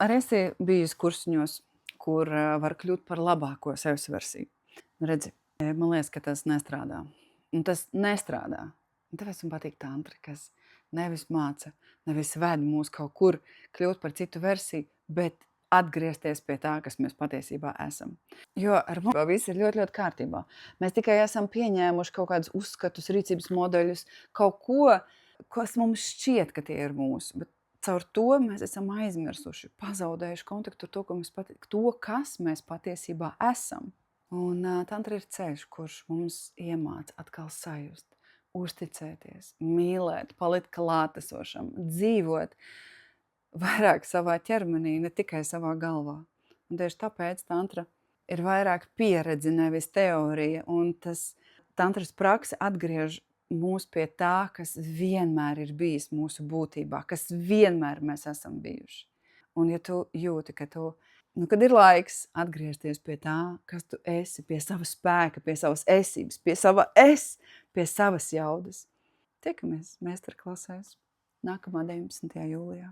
Arī esi bijusi kursiņos, kur var kļūt par labāko sevis versiju. Redzi, man liekas, ka tas nestrādā. Un tas nestrādā. Un tāpēc man patīk tantra, kas nevis māca, nevis ved mūs kaut kur kļūt par citu versiju, bet atgriezties pie tā, kas mēs patiesībā esam. Jo ar mums viss ir ļoti, ļoti kārtībā. Mēs tikai esam pieņēmuši kaut kādus uzskatus, rīcības modeļus, kaut ko, kas mums šķiet, ka tie ir mūsu. Bet caur to mēs esam aizmirsuši, pazaudējuši kontaktu ar to, kas mēs patiesībā esam. Un tantra ir ceļš, kurš mums iemāca atkal sajust, uzticēties, mīlēt, palikt klātesošam, dzīvot vairāk savā ķermenī, ne tikai savā galvā. Un tieši tāpēc tantra ir vairāk pieredze, nevis teorija. Un tas tantras prakse atgriež mūs pie tā, kas vienmēr ir bijis mūsu būtībā, kas vienmēr mēs esam bijuši. Un ja tu jūti, ka kad ir laiks atgriezties pie tā, kas tu esi, pie sava spēka, pie savas esības, pie sava pie savas jaudas, tiekamies meistarklasēs nākamā 19. jūlijā.